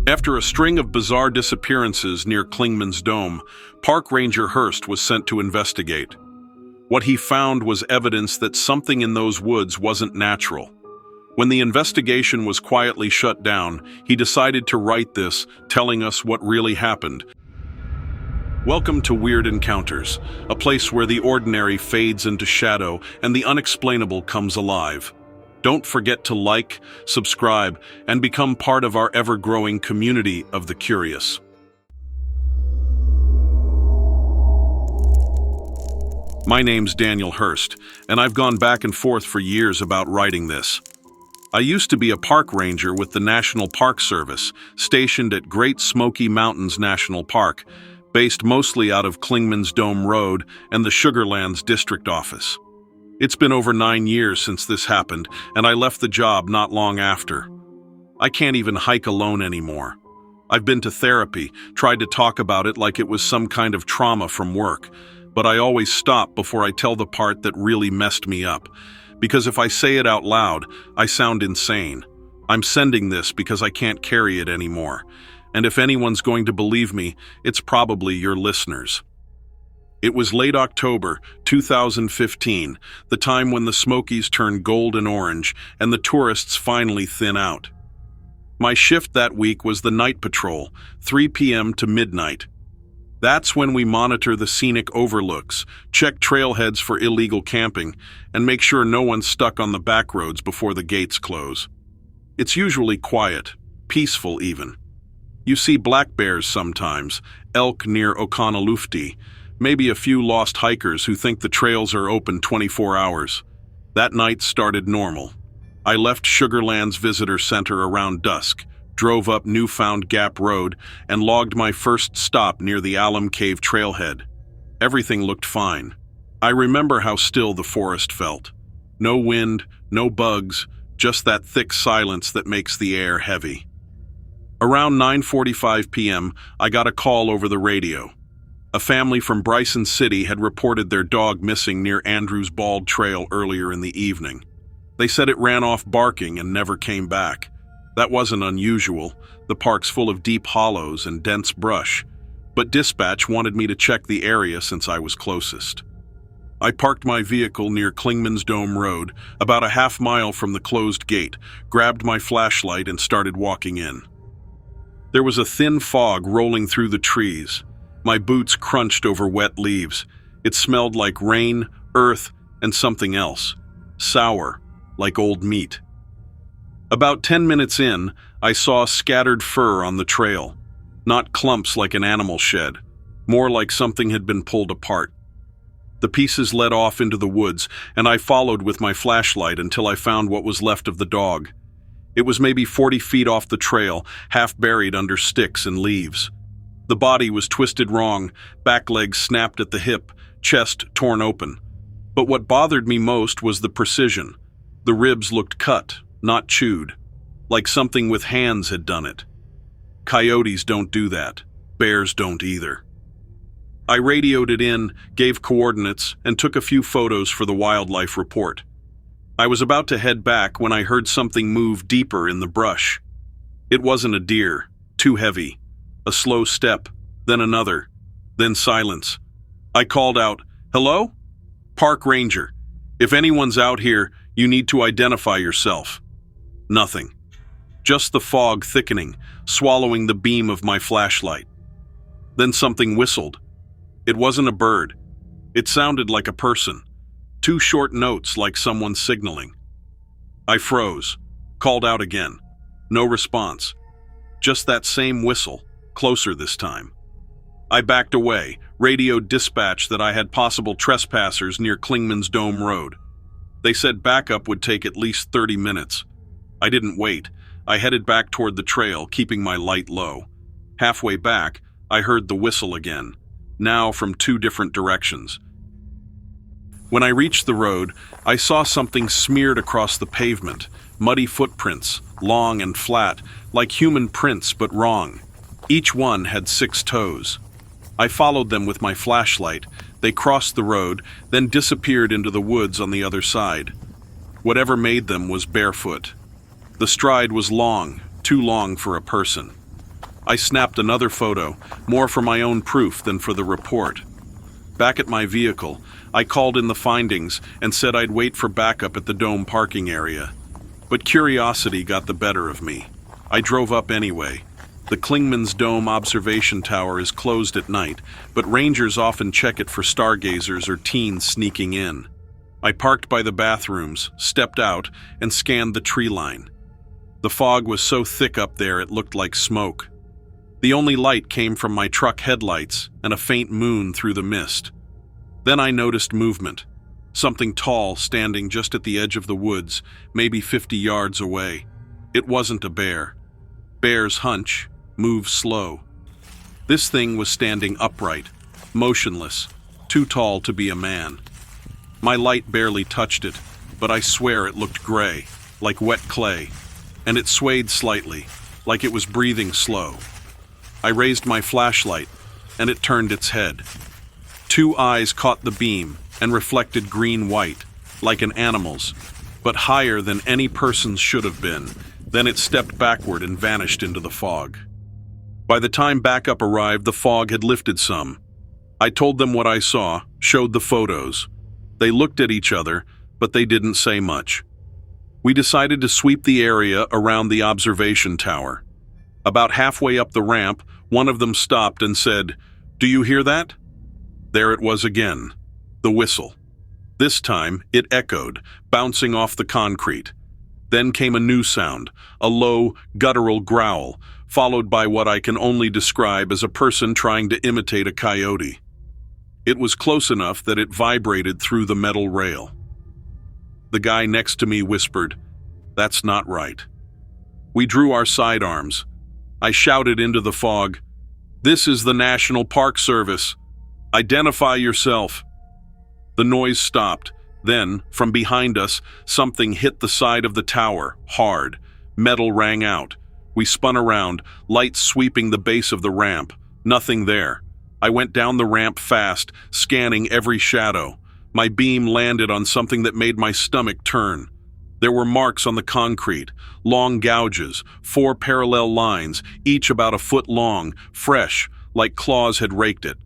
After a string of bizarre disappearances near Clingman's Dome, Park Ranger Hurst was sent to investigate. What he found was evidence that something in those woods wasn't natural. When the investigation was quietly shut down, he decided to write this, telling us what really happened. Welcome to Weird Encounters, a place where the ordinary fades into shadow and the unexplainable comes alive. Don't forget to like, subscribe, and become part of our ever-growing community of the curious. My name's Daniel Hurst, and I've gone back and forth for years about writing this. I used to be a park ranger with the National Park Service, stationed at Great Smoky Mountains National Park, based mostly out of Clingman's Dome Road and the Sugarlands District Office. It's been over 9 years since this happened, and I left the job not long after. I can't even hike alone anymore. I've been to therapy, tried to talk about it like it was some kind of trauma from work, but I always stop before I tell the part that really messed me up, because if I say it out loud, I sound insane. I'm sending this because I can't carry it anymore, and if anyone's going to believe me, it's probably your listeners. It was late October 2015, the time when the Smokies turn gold and orange and the tourists finally thin out. My shift that week was the night patrol, 3 p.m. to midnight. That's when we monitor the scenic overlooks, check trailheads for illegal camping, and make sure no one's stuck on the back roads before the gates close. It's usually quiet, peaceful even. You see black bears sometimes, elk near Oconaluftee, maybe a few lost hikers who think the trails are open 24 hours. That night started normal. I left Sugarlands Visitor Center around dusk, drove up Newfound Gap Road, and logged my first stop near the Alum Cave trailhead. Everything looked fine. I remember how still the forest felt. No wind, no bugs, just that thick silence that makes the air heavy. Around 9:45 p.m., I got a call over the radio. A family from Bryson City had reported their dog missing near Andrews Bald Trail earlier in the evening. They said it ran off barking and never came back. That wasn't unusual. The park's full of deep hollows and dense brush, but dispatch wanted me to check the area since I was closest. I parked my vehicle near Clingman's Dome Road, about a half mile from the closed gate, grabbed my flashlight and started walking in. There was a thin fog rolling through the trees. My boots crunched over wet leaves. It smelled like rain, earth, and something else. Sour, like old meat. About 10 minutes in, I saw scattered fur on the trail. Not clumps like an animal shed, more like something had been pulled apart. The pieces led off into the woods, and I followed with my flashlight until I found what was left of the dog. It was maybe 40 feet off the trail, half buried under sticks and leaves. The body was twisted wrong, back legs snapped at the hip, chest torn open. But what bothered me most was the precision. The ribs looked cut, not chewed, like something with hands had done it. Coyotes don't do that. Bears don't either. I radioed it in, gave coordinates, and took a few photos for the wildlife report. I was about to head back when I heard something move deeper in the brush. It wasn't a deer, too heavy. A slow step, then another, then silence. I called out, "Hello? Park Ranger. If anyone's out here, you need to identify yourself." Nothing. Just the fog thickening, swallowing the beam of my flashlight. Then something whistled. It wasn't a bird. It sounded like a person. 2 short notes like someone signaling. I froze, called out again. No response. Just that same whistle. Closer this time. I backed away, radioed dispatch that I had possible trespassers near Clingman's Dome Road. They said backup would take at least 30 minutes. I didn't wait. I headed back toward the trail, keeping my light low. Halfway back, I heard the whistle again, now from 2 different directions. When I reached the road, I saw something smeared across the pavement, muddy footprints, long and flat, like human prints but wrong. Each one had 6 toes. I followed them with my flashlight. They crossed the road, then disappeared into the woods on the other side. Whatever made them was barefoot. The stride was long, too long for a person. I snapped another photo, more for my own proof than for the report. Back at my vehicle, I called in the findings and said I'd wait for backup at the dome parking area. But curiosity got the better of me. I drove up anyway. The Clingman's Dome observation tower is closed at night, but rangers often check it for stargazers or teens sneaking in. I parked by the bathrooms, stepped out, and scanned the tree line. The fog was so thick up there it looked like smoke. The only light came from my truck headlights and a faint moon through the mist. Then I noticed movement. Something tall standing just at the edge of the woods, maybe 50 yards away. It wasn't a bear. Bears hunch, move slow. This thing was standing upright, motionless, too tall to be a man. My light barely touched it, but I swear it looked gray, like wet clay, and it swayed slightly, like it was breathing slow. I raised my flashlight, and it turned its head. Two eyes caught the beam and reflected green-white, like an animal's, but higher than any person's should have been. Then it stepped backward and vanished into the fog. By the time backup arrived, the fog had lifted some. I told them what I saw, showed the photos. They looked at each other, but they didn't say much. We decided to sweep the area around the observation tower. About halfway up the ramp, one of them stopped and said, "Do you hear that?" There it was again, the whistle. This time, it echoed, bouncing off the concrete. Then came a new sound, a low, guttural growl, followed by what I can only describe as a person trying to imitate a coyote. It was close enough that it vibrated through the metal rail. The guy next to me whispered, "That's not right." We drew our sidearms. I shouted into the fog, "This is the National Park Service. Identify yourself." The noise stopped. Then, from behind us, something hit the side of the tower, hard. Metal rang out. We spun around, lights sweeping the base of the ramp. Nothing there. I went down the ramp fast, scanning every shadow. My beam landed on something that made my stomach turn. There were marks on the concrete, long gouges, 4 parallel lines, each about a foot long, fresh, like claws had raked it.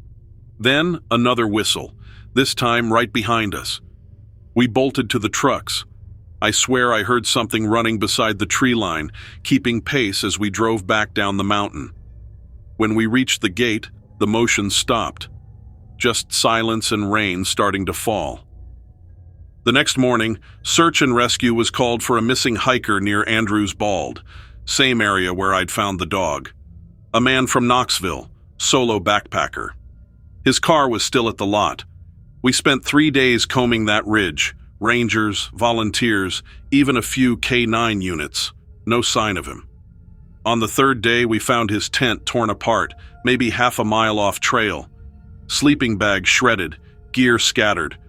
Then another whistle, this time right behind us. We bolted to the trucks. I swear I heard something running beside the tree line, keeping pace as we drove back down the mountain. When we reached the gate, the motion stopped. Just silence and rain starting to fall. The next morning, search and rescue was called for a missing hiker near Andrews Bald, same area where I'd found the dog. A man from Knoxville, solo backpacker. His car was still at the lot. We spent 3 days combing that ridge, rangers, volunteers, even a few K9 units. No sign of him. On the 3rd day, we found his tent torn apart, maybe half a mile off trail. Sleeping bag shredded, gear scattered.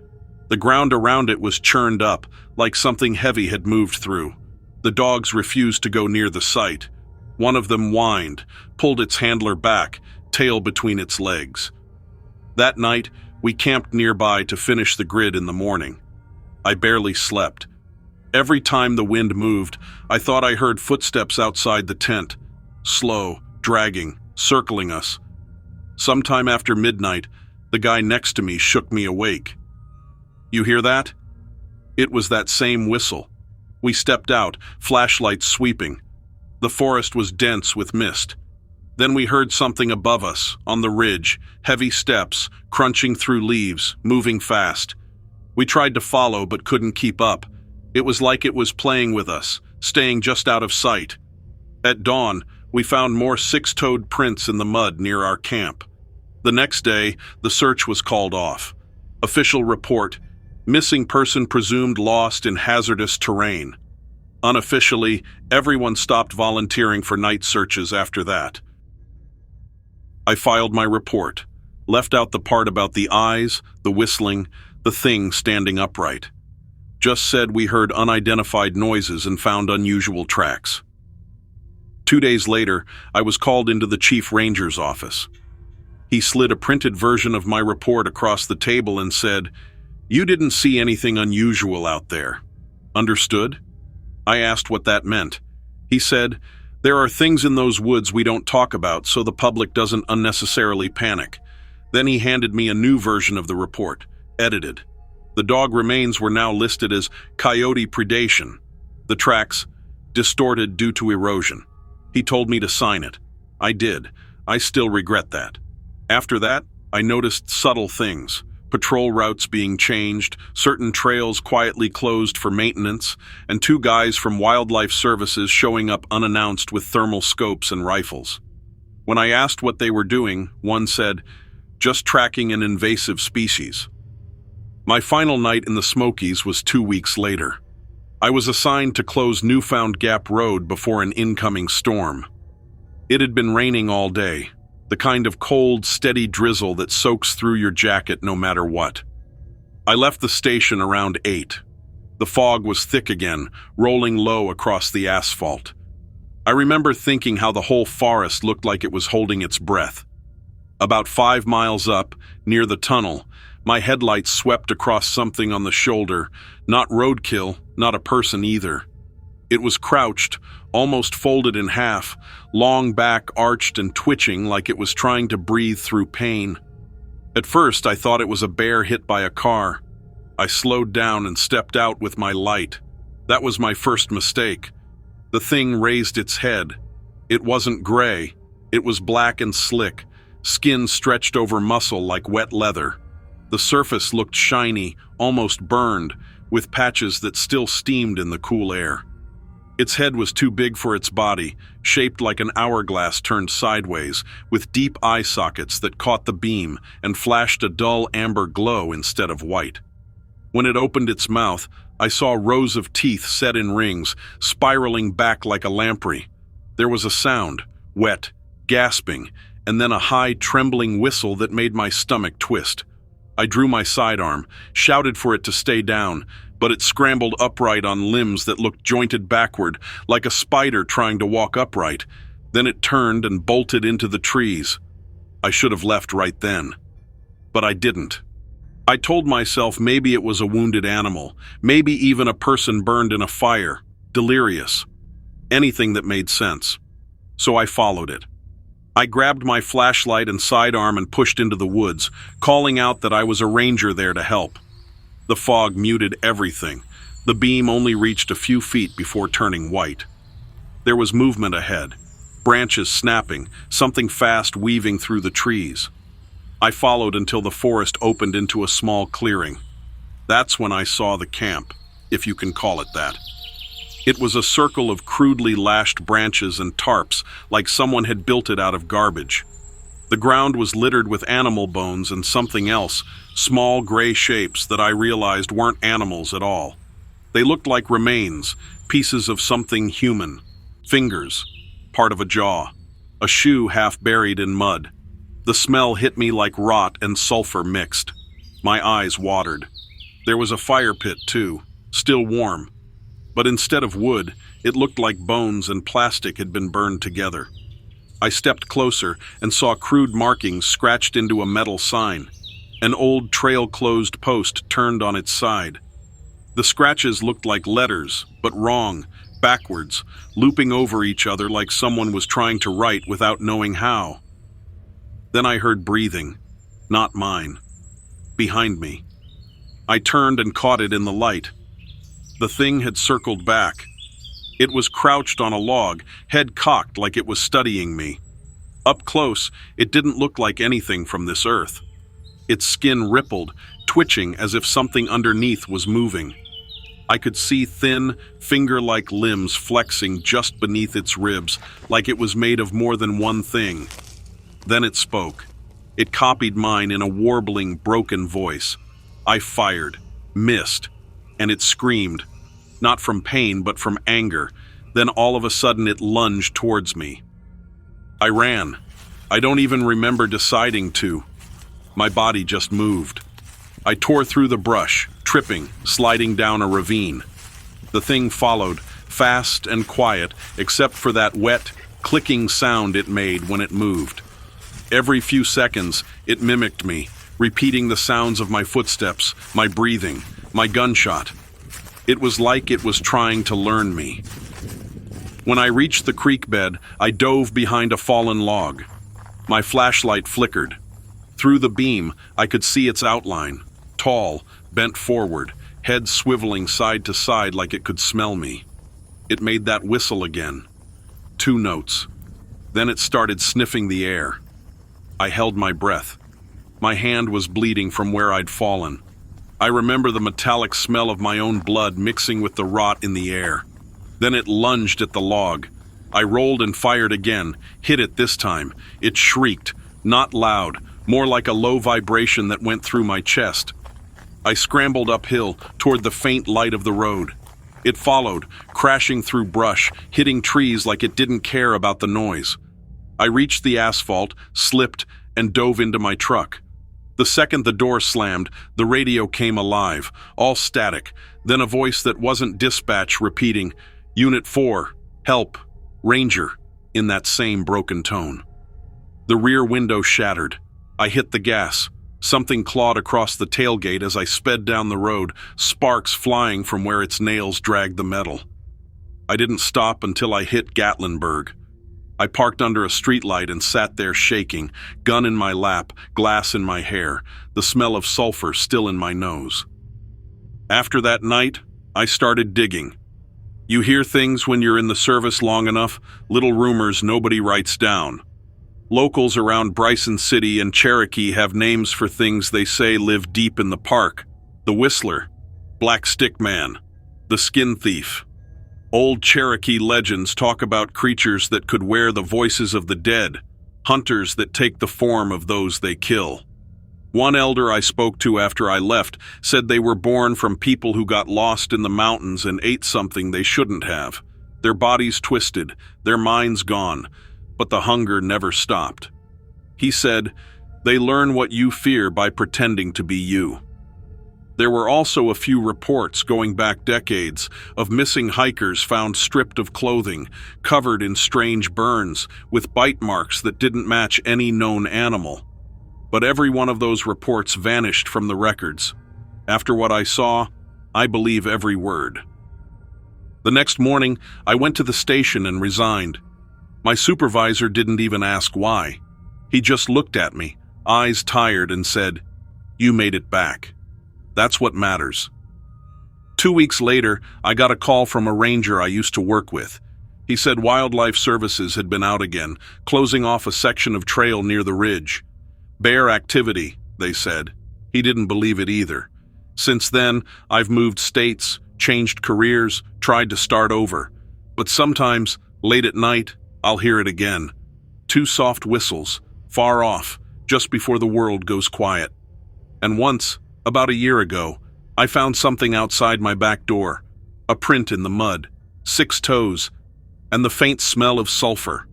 The ground around it was churned up, like something heavy had moved through. The dogs refused to go near the site. One of them whined, pulled its handler back, tail between its legs. That night, we camped nearby to finish the grid in the morning. I barely slept. Every time the wind moved, I thought I heard footsteps outside the tent, slow, dragging, circling us. Sometime after midnight, the guy next to me shook me awake. "You hear that?" It was that same whistle. We stepped out, flashlights sweeping. The forest was dense with mist. Then we heard something above us, on the ridge, heavy steps, crunching through leaves, moving fast. We tried to follow but couldn't keep up. It was like it was playing with us, staying just out of sight. At dawn, we found more 6-toed prints in the mud near our camp. The next day, the search was called off. Official report: missing person presumed lost in hazardous terrain. Unofficially, everyone stopped volunteering for night searches after that. I filed my report, left out the part about the eyes, the whistling, the thing standing upright. Just said we heard unidentified noises and found unusual tracks. 2 days later, I was called into the chief ranger's office. He slid a printed version of my report across the table and said, "You didn't see anything unusual out there. Understood?" I asked what that meant. He said, There are things in those woods we don't talk about so the public doesn't unnecessarily panic. Then he handed me a new version of the report, edited. The dog remains were now listed as coyote predation. The tracks, distorted due to erosion. He told me to sign it. I did. I still regret that. After that, I noticed subtle things. Patrol routes being changed, certain trails quietly closed for maintenance, and 2 guys from Wildlife Services showing up unannounced with thermal scopes and rifles. When I asked what they were doing, one said, "Just tracking an invasive species." My final night in the Smokies was 2 weeks later. I was assigned to close Newfound Gap Road before an incoming storm. It had been raining all day, the kind of cold, steady drizzle that soaks through your jacket no matter what. I left the station around 8. The fog was thick again, rolling low across the asphalt. I remember thinking how the whole forest looked like it was holding its breath. About 5 miles up, near the tunnel, my headlights swept across something on the shoulder, not roadkill, not a person either. It was crouched, almost folded in half, long back arched and twitching like it was trying to breathe through pain. At first, I thought it was a bear hit by a car. I slowed down and stepped out with my light. That was my first mistake. The thing raised its head. It wasn't gray. It was black and slick, skin stretched over muscle like wet leather. The surface looked shiny, almost burned, with patches that still steamed in the cool air. Its head was too big for its body, shaped like an hourglass turned sideways, with deep eye sockets that caught the beam and flashed a dull amber glow instead of white. When it opened its mouth, I saw rows of teeth set in rings, spiraling back like a lamprey. There was a sound, wet, gasping, and then a high, trembling whistle that made my stomach twist. I drew my sidearm, shouted for it to stay down, but it scrambled upright on limbs that looked jointed backward, like a spider trying to walk upright. Then it turned and bolted into the trees. I should have left right then. But I didn't. I told myself maybe it was a wounded animal, maybe even a person burned in a fire, delirious. Anything that made sense. So I followed it. I grabbed my flashlight and sidearm and pushed into the woods, calling out that I was a ranger there to help. The fog muted everything. The beam only reached a few feet before turning white. There was movement ahead, branches snapping, something fast weaving through the trees. I followed until the forest opened into a small clearing. That's when I saw the camp, if you can call it that. It was a circle of crudely lashed branches and tarps, like someone had built it out of garbage. The ground was littered with animal bones and something else, small gray shapes that I realized weren't animals at all. They looked like remains, pieces of something human. Fingers, part of a jaw, a shoe half buried in mud. The smell hit me like rot and sulfur mixed. My eyes watered. There was a fire pit, too, still warm. But instead of wood, it looked like bones and plastic had been burned together. I stepped closer and saw crude markings scratched into a metal sign. An old trail-closed post turned on its side. The scratches looked like letters, but wrong, backwards, looping over each other like someone was trying to write without knowing how. Then I heard breathing, not mine, behind me. I turned and caught it in the light. The thing had circled back. It was crouched on a log, head cocked like it was studying me. Up close, it didn't look like anything from this earth. Its skin rippled, twitching as if something underneath was moving. I could see thin, finger-like limbs flexing just beneath its ribs, like it was made of more than one thing. Then it spoke. It copied mine in a warbling, broken voice. I fired, missed, and it screamed. Not from pain, but from anger. Then all of a sudden it lunged towards me. I ran. I don't even remember deciding to. My body just moved. I tore through the brush, tripping, sliding down a ravine. The thing followed, fast and quiet, except for that wet, clicking sound it made when it moved. Every few seconds, it mimicked me, repeating the sounds of my footsteps, my breathing, my gunshot. It was like it was trying to learn me. When I reached the creek bed, I dove behind a fallen log. My flashlight flickered. Through the beam, I could see its outline, tall, bent forward, head swiveling side to side like it could smell me. It made that whistle again. 2 notes. Then it started sniffing the air. I held my breath. My hand was bleeding from where I'd fallen. I remember the metallic smell of my own blood mixing with the rot in the air. Then it lunged at the log. I rolled and fired again, hit it this time. It shrieked, not loud, more like a low vibration that went through my chest. I scrambled uphill toward the faint light of the road. It followed, crashing through brush, hitting trees like it didn't care about the noise. I reached the asphalt, slipped, and dove into my truck. The second the door slammed, the radio came alive, all static, then a voice that wasn't dispatch repeating, "Unit 4, help, Ranger," in that same broken tone. The rear window shattered. I hit the gas. Something clawed across the tailgate as I sped down the road, sparks flying from where its nails dragged the metal. I didn't stop until I hit Gatlinburg. I parked under a streetlight and sat there shaking, gun in my lap, glass in my hair, the smell of sulfur still in my nose. After that night, I started digging. You hear things when you're in the service long enough, little rumors nobody writes down. Locals around Bryson City and Cherokee have names for things they say live deep in the park. The Whistler, Black Stick Man, the Skin Thief. Old Cherokee legends talk about creatures that could wear the voices of the dead, hunters that take the form of those they kill. One elder I spoke to after I left said they were born from people who got lost in the mountains and ate something they shouldn't have. Their bodies twisted, their minds gone, but the hunger never stopped. He said, "They learn what you fear by pretending to be you." There were also a few reports going back decades of missing hikers found stripped of clothing, covered in strange burns, with bite marks that didn't match any known animal. But every one of those reports vanished from the records. After what I saw, I believe every word. The next morning, I went to the station and resigned. My supervisor didn't even ask why. He just looked at me, eyes tired, and said, "You made it back. That's what matters." 2 weeks later, I got a call from a ranger I used to work with. He said Wildlife Services had been out again, closing off a section of trail near the ridge. Bear activity, they said. He didn't believe it either. Since then, I've moved states, changed careers, tried to start over. But sometimes, late at night, I'll hear it again. 2 soft whistles, far off, just before the world goes quiet. And once, about a year ago, I found something outside my back door. A print in the mud, 6 toes, and the faint smell of sulfur.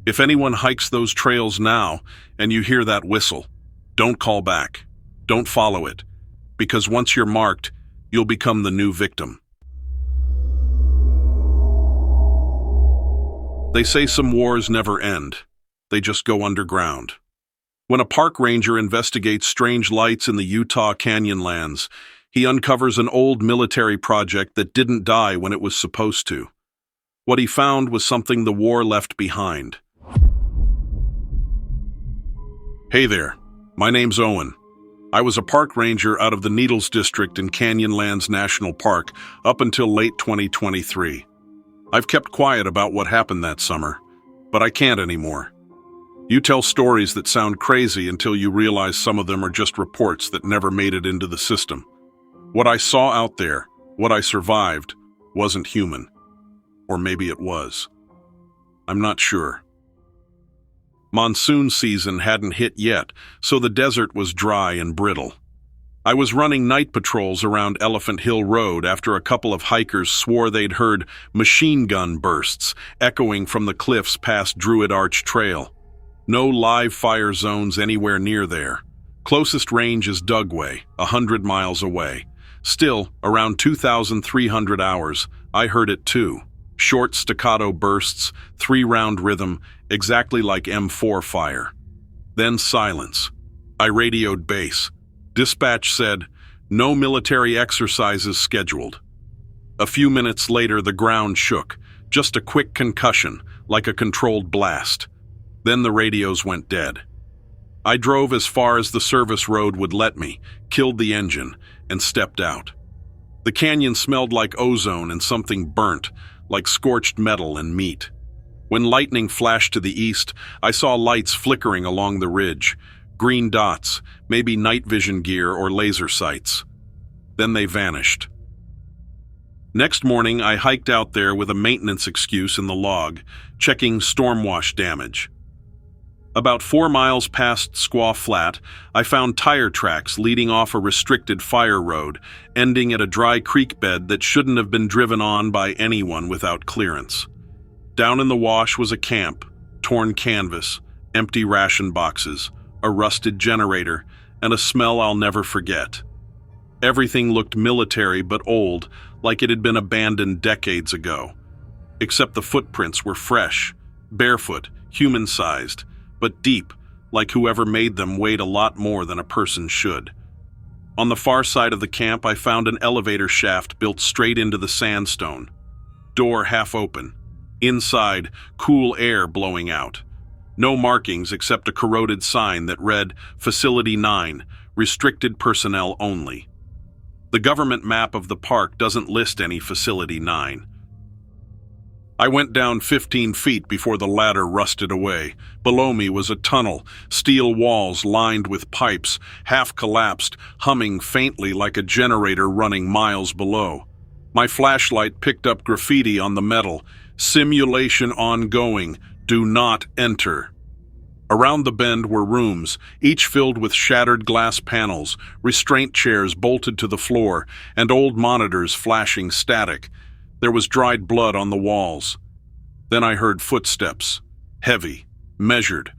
If anyone hikes those trails now, and you hear that whistle, don't call back. Don't follow it. Because once you're marked, you'll become the new victim. They say some wars never end. They just go underground. When a park ranger investigates strange lights in the Utah Canyonlands, he uncovers an old military project that didn't die when it was supposed to. What he found was something the war left behind. Hey there, my name's Owen. I was a park ranger out of the Needles District in Canyonlands National Park up until late 2023. I've kept quiet about what happened that summer, but I can't anymore. You tell stories that sound crazy until you realize some of them are just reports that never made it into the system. What I saw out there, what I survived, wasn't human. Or maybe it was. I'm not sure. Monsoon season hadn't hit yet, so the desert was dry and brittle. I was running night patrols around Elephant Hill Road after a couple of hikers swore they'd heard machine gun bursts echoing from the cliffs past Druid Arch Trail. No live fire zones anywhere near there. Closest range is Dugway, 100 miles away. Still, around 2,300 hours, I heard it too. Short staccato bursts, 3-round rhythm, exactly like M4 fire. Then silence. I radioed base. Dispatch said, "No military exercises scheduled." A few minutes later, the ground shook. Just a quick concussion, like a controlled blast. Then the radios went dead. I drove as far as the service road would let me, killed the engine, and stepped out. The canyon smelled like ozone and something burnt, like scorched metal and meat. When lightning flashed to the east, I saw lights flickering along the ridge, green dots, maybe night vision gear or laser sights. Then they vanished. Next morning, I hiked out there with a maintenance excuse in the log, checking storm wash damage. About 4 miles past Squaw Flat, I found tire tracks leading off a restricted fire road, ending at a dry creek bed that shouldn't have been driven on by anyone without clearance. Down in the wash was a camp, torn canvas, empty ration boxes, a rusted generator, and a smell I'll never forget. Everything looked military but old, like it had been abandoned decades ago. Except the footprints were fresh, barefoot, human-sized, but deep, like whoever made them weighed a lot more than a person should. On the far side of the camp, I found an elevator shaft built straight into the sandstone. Door half open. Inside, cool air blowing out. No markings except a corroded sign that read, Facility 9, Restricted Personnel Only. The government map of the park doesn't list any Facility 9. I went down 15 feet before the ladder rusted away. Below me was a tunnel, steel walls lined with pipes, half collapsed, humming faintly like a generator running miles below. My flashlight picked up graffiti on the metal. Simulation ongoing. Do not enter. Around the bend were rooms, each filled with shattered glass panels, restraint chairs bolted to the floor, and old monitors flashing static. There was dried blood on the walls. Then I heard footsteps. Heavy, measured.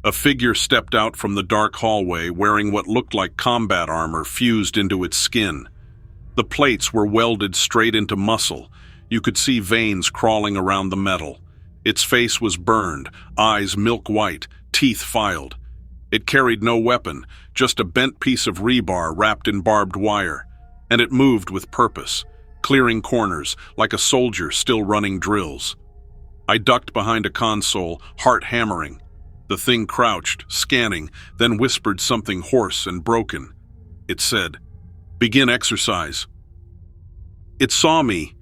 A figure stepped out from the dark hallway wearing what looked like combat armor fused into its skin. The plates were welded straight into muscle. You could see veins crawling around the metal. Its face was burned, eyes milk white, teeth filed. It carried no weapon, just a bent piece of rebar wrapped in barbed wire. And it moved with purpose, clearing corners like a soldier still running drills. I ducked behind a console, heart hammering. The thing crouched, scanning, then whispered something hoarse and broken. It said, "Begin exercise." It saw me.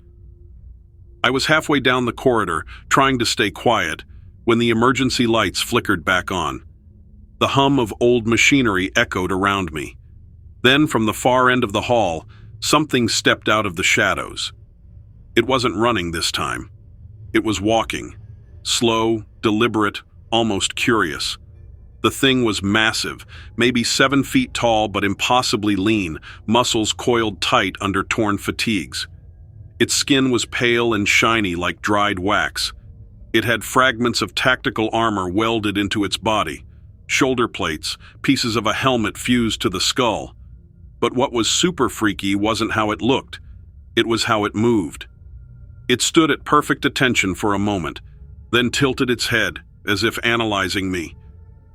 I was halfway down the corridor, trying to stay quiet, when the emergency lights flickered back on. The hum of old machinery echoed around me. Then, from the far end of the hall, something stepped out of the shadows. It wasn't running this time. It was walking. Slow, deliberate, almost curious. The thing was massive, maybe 7 feet tall but impossibly lean, muscles coiled tight under torn fatigues. Its skin was pale and shiny like dried wax. It had fragments of tactical armor welded into its body, shoulder plates, pieces of a helmet fused to the skull. But what was super freaky wasn't how it looked. It was how it moved. It stood at perfect attention for a moment, then tilted its head, as if analyzing me.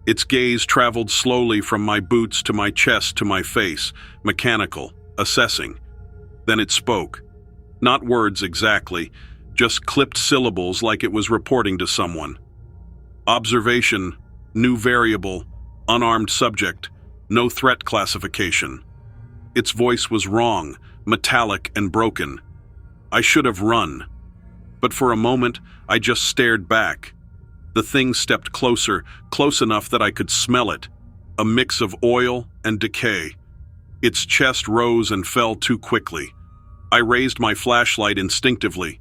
Its gaze traveled slowly from my boots to my chest to my face, mechanical, assessing. Then it spoke. Not words exactly, just clipped syllables like it was reporting to someone. Observation, new variable, unarmed subject, no threat classification. Its voice was wrong, metallic and broken. I should have run. But for a moment, I just stared back. The thing stepped closer, close enough that I could smell it, a mix of oil and decay. Its chest rose and fell too quickly. I raised my flashlight instinctively.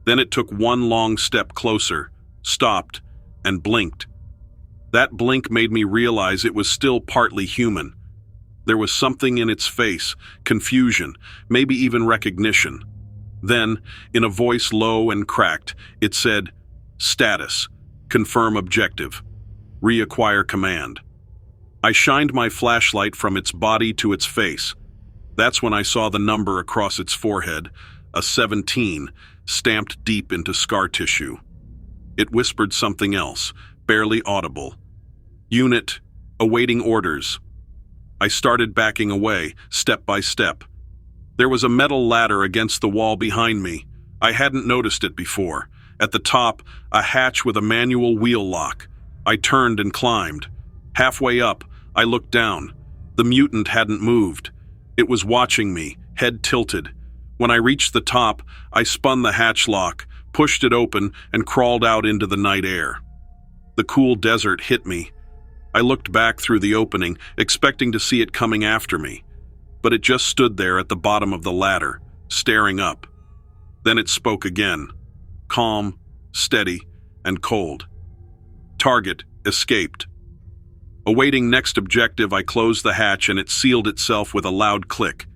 Then it took one long step closer, stopped, and blinked. That blink made me realize it was still partly human. There was something in its face, confusion, maybe even recognition. Then, in a voice low and cracked, it said, "Status. Confirm objective. Reacquire command." I shined my flashlight from its body to its face. That's when I saw the number across its forehead, a 17, stamped deep into scar tissue. It whispered something else, barely audible. "Unit, awaiting orders." I started backing away, step by step. There was a metal ladder against the wall behind me. I hadn't noticed it before, At the top, a hatch with a manual wheel lock. I turned and climbed. Halfway up, I looked down. The mutant hadn't moved. It was watching me, head tilted. When I reached the top, I spun the hatch lock, pushed it open, and crawled out into the night air. The cool desert hit me. I looked back through the opening, expecting to see it coming after me. But it just stood there at the bottom of the ladder, staring up. Then it spoke again. Calm, steady, and cold. Target escaped. Awaiting next objective, I closed the hatch and it sealed itself with a loud click.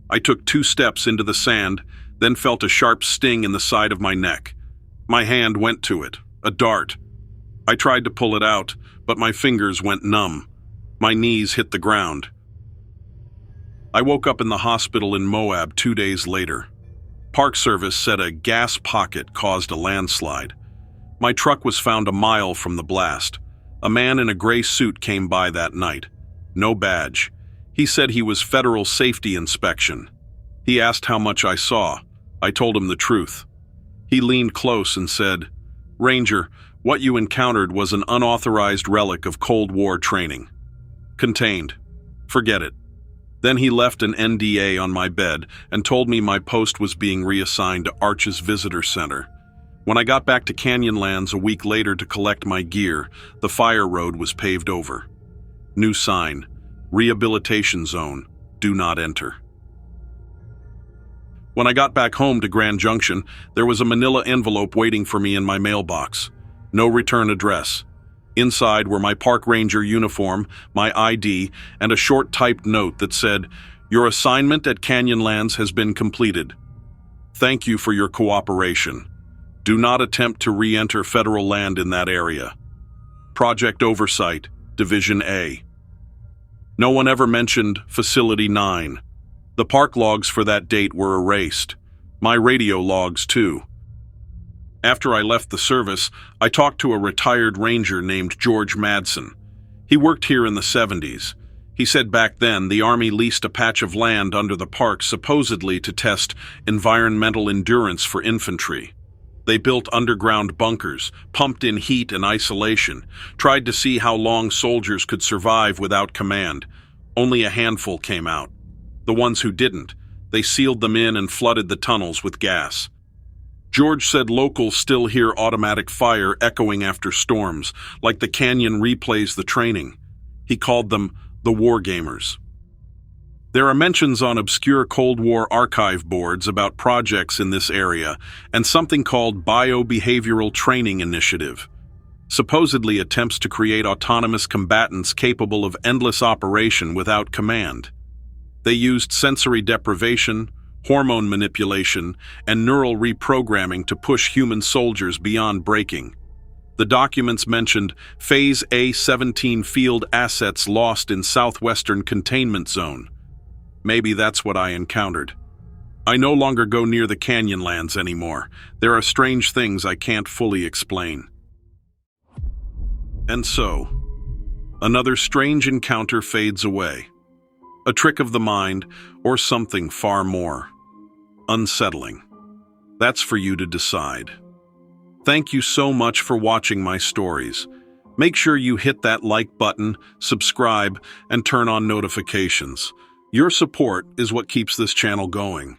I took 2 steps into the sand, then felt a sharp sting in the side of my neck. My hand went to it, a dart. I tried to pull it out, but my fingers went numb. My knees hit the ground. I woke up in the hospital in Moab 2 days later. Park Service said a gas pocket caused a landslide. My truck was found a mile from the blast. A man in a gray suit came by that night. No badge. He said he was Federal Safety Inspection. He asked how much I saw. I told him the truth. He leaned close and said, "Ranger, what you encountered was an unauthorized relic of Cold War training. Contained. Forget it." Then he left an NDA on my bed and told me my post was being reassigned to Arches Visitor Center. When I got back to Canyonlands a week later to collect my gear, the fire road was paved over. New sign. Rehabilitation zone. Do not enter. When I got back home to Grand Junction, there was a manila envelope waiting for me in my mailbox. No return address. Inside were my park ranger uniform, my ID, and a short typed note that said, "Your assignment at Canyonlands has been completed. Thank you for your cooperation. Do not attempt to re-enter federal land in that area. Project Oversight, Division A." No one ever mentioned Facility 9. The park logs for that date were erased. My radio logs, too. After I left the service, I talked to a retired ranger named George Madsen. He worked here in the 70s. He said back then the Army leased a patch of land under the park supposedly to test environmental endurance for infantry. They built underground bunkers, pumped in heat and isolation, tried to see how long soldiers could survive without command. Only a handful came out. The ones who didn't, they sealed them in and flooded the tunnels with gas. George said locals still hear automatic fire echoing after storms, like the canyon replays the training. He called them the War Gamers. There are mentions on obscure Cold War archive boards about projects in this area and something called Biobehavioral Training Initiative, supposedly attempts to create autonomous combatants capable of endless operation without command. They used sensory deprivation, hormone manipulation, and neural reprogramming to push human soldiers beyond breaking. The documents mentioned Phase A-17 field assets lost in southwestern containment zone. Maybe that's what I encountered. I no longer go near the Canyonlands anymore. There are strange things I can't fully explain. And so, another strange encounter fades away. A trick of the mind, or something far more unsettling. That's for you to decide. Thank you so much for watching my stories. Make sure you hit that like button, subscribe, and turn on notifications. Your support is what keeps this channel going.